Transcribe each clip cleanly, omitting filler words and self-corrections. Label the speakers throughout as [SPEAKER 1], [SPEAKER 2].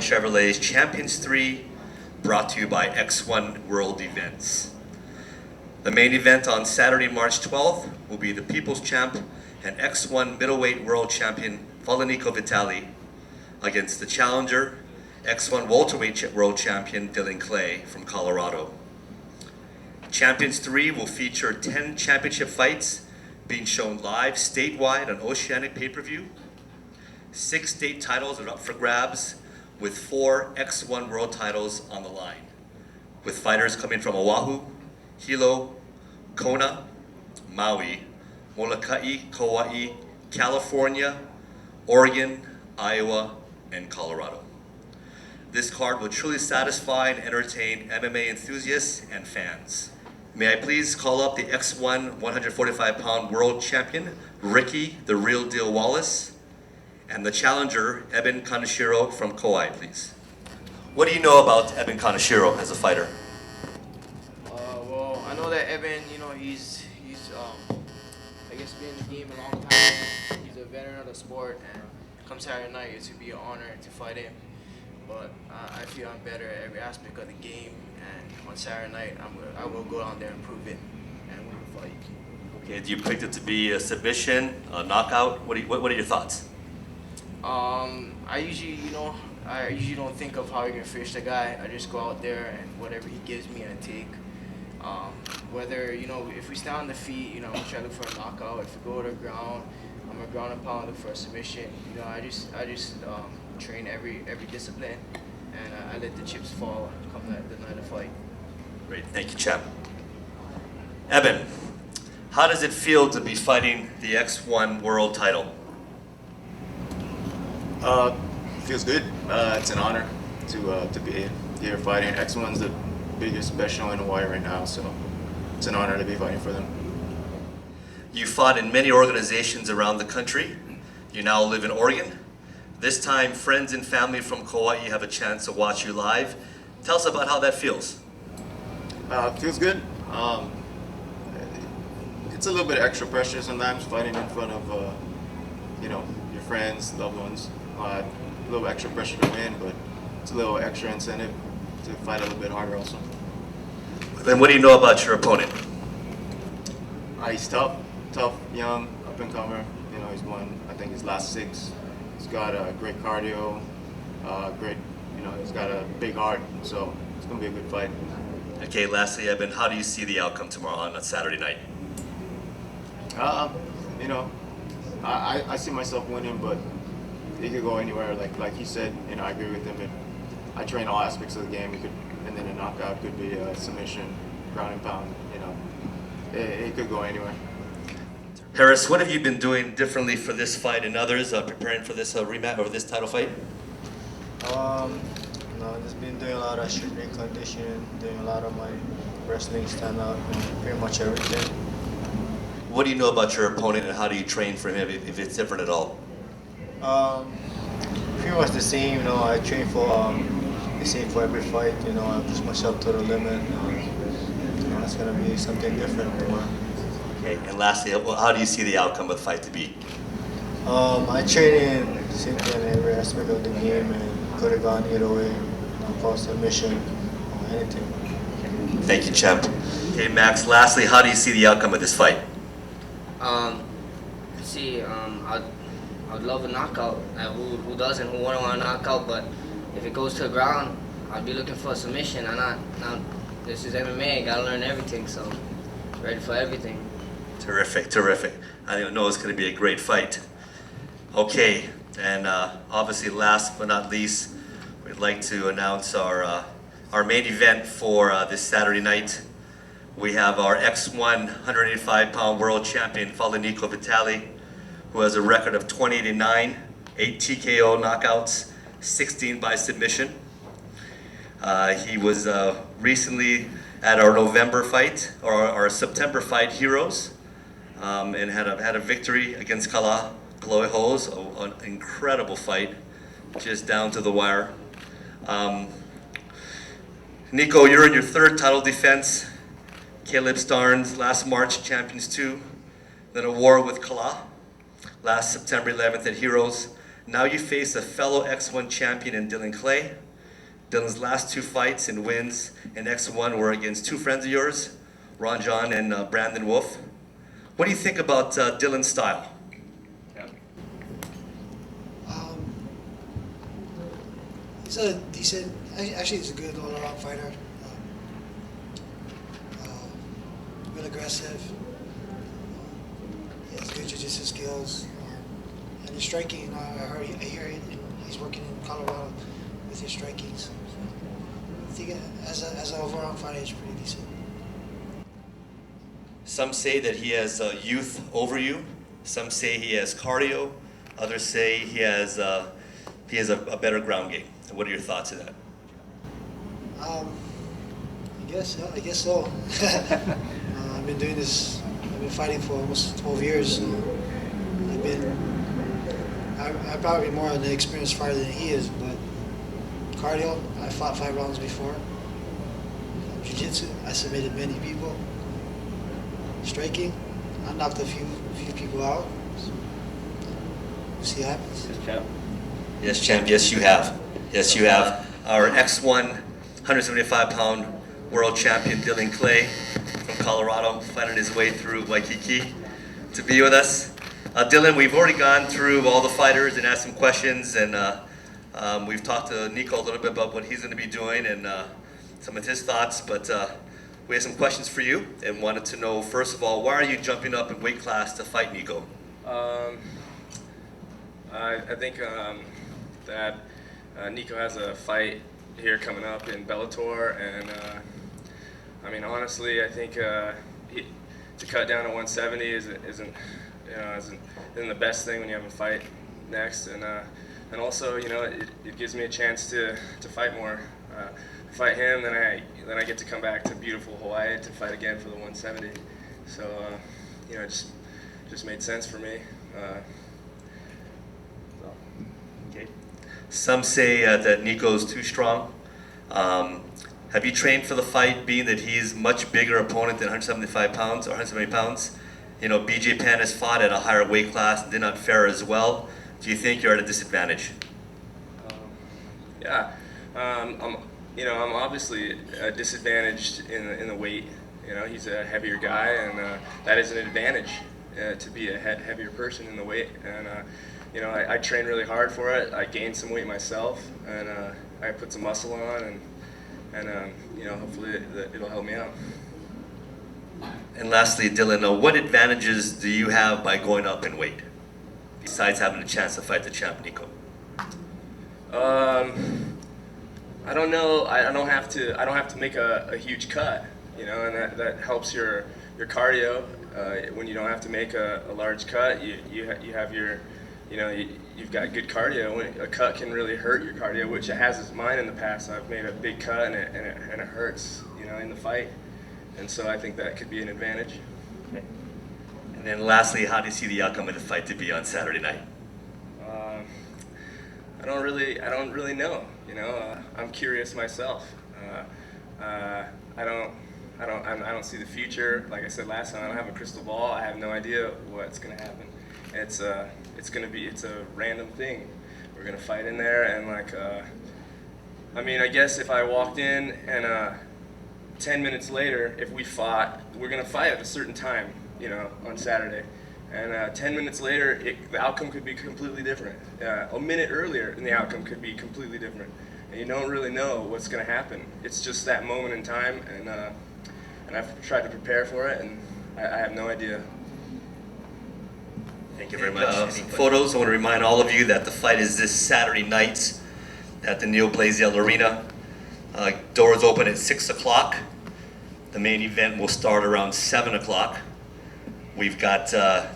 [SPEAKER 1] Chevrolet's Champions 3, brought to you by X-1 World Events. The main event on Saturday, March 12th will be the People's Champ and X1 Middleweight World Champion Valenico Vitali against the challenger, X1 Welterweight World Champion Dylan Clay from Colorado. Champions 3 will feature 10 championship fights being shown live statewide on Oceanic pay-per-view. 6 state titles are up for grabs, with 4 X1 World titles on the line, with fighters coming from Oahu, Hilo, Kona, Maui, Molokai, Kauai, California, Oregon, Iowa, and Colorado. This card will truly satisfy and entertain MMA enthusiasts and fans. May I please call up the X1 145-pound world champion, Ricky the Real Deal Wallace, and the challenger, Eben Kaneshiro from Kauai, please. What do you know about Eben Kaneshiro as a fighter?
[SPEAKER 2] Well, I know that Eben, he's I guess been in the game a long time. He's a veteran of the sport, and come Saturday night, it's gonna be an honor to fight him. But I feel I'm better at every aspect of the game, and on Saturday night, I will go out there and prove it and win the fight.
[SPEAKER 1] Okay, do you predict it to be a submission, a knockout? What are your thoughts?
[SPEAKER 2] I usually don't think of how you're gonna finish the guy. I just go out there and whatever he gives me, I take. Whether if we stand on the feet, I'm gonna try to look for a knockout. If we go to the ground, I'm gonna ground and pound, look for a submission. I just train every discipline, and I let the chips fall come the night of fight.
[SPEAKER 1] Great, thank you, champ. Eben, how does it feel to be fighting the X1 World title?
[SPEAKER 3] Feels good. It's an honor to be here fighting. X1's the biggest special in Hawaii right now, so it's an honor to be fighting for them.
[SPEAKER 1] You fought in many organizations around the country. You now live in Oregon. This time, friends and family from Kauai have a chance to watch you live. Tell us about how that feels.
[SPEAKER 3] Feels good. It's a little bit extra pressure sometimes fighting in front of your friends, loved ones. A little extra pressure to win, but it's a little extra incentive to fight a little bit harder also.
[SPEAKER 1] Then what do you know about your opponent?
[SPEAKER 3] He's tough, young, up and comer. He's won, I think, his last 6. He's got a great cardio, he's got a big heart, so it's gonna be a good fight.
[SPEAKER 1] Okay, lastly, Eben, how do you see the outcome tomorrow on Saturday night?
[SPEAKER 3] I see myself winning, but it could go anywhere. Like he said, I agree with him. I train all aspects of the game. And then a knockout could be a submission, ground and pound. It could go anywhere.
[SPEAKER 1] Harris, what have you been doing differently for this fight and others, preparing for this rematch or this title fight?
[SPEAKER 4] Just been doing a lot of strength conditioning, doing a lot of my wrestling, stand up, and pretty much everything.
[SPEAKER 1] What do you know about your opponent, and how do you train for him if it's different at all?
[SPEAKER 4] Pretty much the same. I train for the same for every fight. I push myself to the limit. It's gonna be something different tomorrow.
[SPEAKER 1] Okay, and lastly, how do you see the outcome of the fight to be?
[SPEAKER 4] I train in same thing in every aspect of the game, and could have gone either way. Call submission or anything.
[SPEAKER 1] Thank you, champ. Okay, Max. Lastly, how do you see the outcome of this fight?
[SPEAKER 5] I'd love a knockout. Who doesn't? Who wouldn't want a knockout? But if it goes to the ground, I'd be looking for a submission. Now, this is MMA. Gotta learn everything. So, ready for everything.
[SPEAKER 1] Terrific. I know it's going to be a great fight. Okay, and obviously, last but not least, we'd like to announce our main event for this Saturday night. We have our X1 185-pound world champion, Valenico Vitali, who has a record of 20-9, 8 TKO knockouts, 16 by submission. He was recently at our November fight, or our September fight, Heroes, and had a victory against Kala Hose, an incredible fight, just down to the wire. Nico, you're in your 3rd title defense. Caleb Starnes, last March, Champions 2. Then a war with Kala, last September 11th at Heroes. Now you face a fellow X1 champion in Dylan Clay. Dylan's last 2 fights and wins in X1 were against 2 friends of yours, Ron John and Brandon Wolf. What do you think about Dylan's style?
[SPEAKER 6] He's a decent, actually he's a good all-around fighter. Real aggressive. He has good jiu-jitsu skills. And his striking, I hear he's working in Colorado with his striking. So I think as an overall fighter, he's pretty decent.
[SPEAKER 1] Some say that he has youth over you. Some say he has cardio. Others say he has a better ground game. What are your thoughts of that?
[SPEAKER 6] I guess so. I've been doing this. I've been fighting for almost 12 years. I'm probably more an experienced fighter than he is, but cardio, I fought 5 rounds before. Jiu-jitsu, I submitted many people. Striking, I knocked a few people out. So we'll see what happens.
[SPEAKER 1] Yes, champ. Yes, you have. Yes, you have. Our X1 175-pound world champion Dylan Clay from Colorado, fighting his way through Waikiki to be with us. Dylan, we've already gone through all the fighters and asked some questions, and we've talked to Nico a little bit about what he's going to be doing and some of his thoughts, but we have some questions for you and wanted to know, first of all, why are you jumping up in weight class to fight Nico?
[SPEAKER 7] I think that Nico has a fight here coming up in Bellator, and I mean, honestly, I think to cut down to 170 isn't the best thing when you have a fight next, and also, you know, it gives me a chance to fight more. Fight him, then I get to come back to beautiful Hawaii to fight again for the 170. So you know, it just made sense for me.
[SPEAKER 1] Okay. Some say that Nico's too strong. Have you trained for the fight, being that he's much bigger opponent than 175 pounds or 170 pounds? You know, BJ Penn has fought at a higher weight class and did not fare as well. Do you think you're at a disadvantage?
[SPEAKER 7] Yeah, I'm obviously disadvantaged in the weight. You know, he's a heavier guy, and that is an advantage to be a heavier person in the weight. And you know, I train really hard for it. I gained some weight myself, and I put some muscle on, and you know, hopefully it'll help me out.
[SPEAKER 1] And lastly, Dylan, what advantages do you have by going up in weight, besides having a chance to fight the champ Nico?
[SPEAKER 7] I don't know. I don't have to make a huge cut, you know, and that helps your cardio. When you don't have to make a large cut, you have your, you know, you've got good cardio. When a cut can really hurt your cardio, which it has mine in the past. I've made a big cut and it hurts, you know, in the fight, and so I think that could be an advantage.
[SPEAKER 1] Okay. And then lastly, how do you see the outcome of the fight to be on Saturday night?
[SPEAKER 7] I don't really know. You know, I'm curious myself. I don't see the future. Like I said last time, I don't have a crystal ball. I have no idea what's going to happen. It's a random thing. We're going to fight in there, and like, I mean, I guess if I walked in and 10 minutes later, if we fought, we're going to fight at a certain time, you know, on Saturday. And 10 minutes later, the outcome could be completely different. A minute earlier, and the outcome could be completely different. And you don't really know what's going to happen. It's just that moment in time, and I've tried to prepare for it, and I have no idea.
[SPEAKER 1] Thank you very much. Some photos. I want to remind all of you that the fight is this Saturday night at the Neil Blaziel Arena. Doors open at 6 o'clock. The main event will start around 7 o'clock. We've got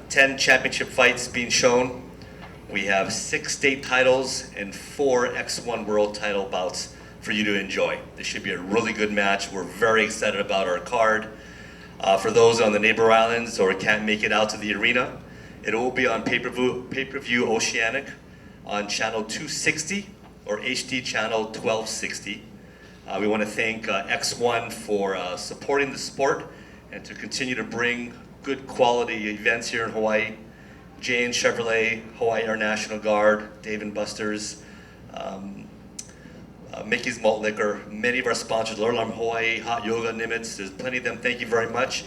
[SPEAKER 1] 10 championship fights being shown. We have 6 state titles and 4 X1 world title bouts for you to enjoy. This should be a really good match. We're very excited about our card. For those on the neighbor islands or can't make it out to the arena, it will be on pay-per-view Oceanic on channel 260 or HD channel 1260. We want to thank X1 for supporting the sport and to continue to bring good quality events here in Hawaii. Jane Chevrolet, Hawaii International Guard, Dave & Buster's, Mickey's Malt Liquor, many of our sponsors, Lord Alarm Hawaii, Hot Yoga, Nimitz. There's plenty of them. Thank you very much.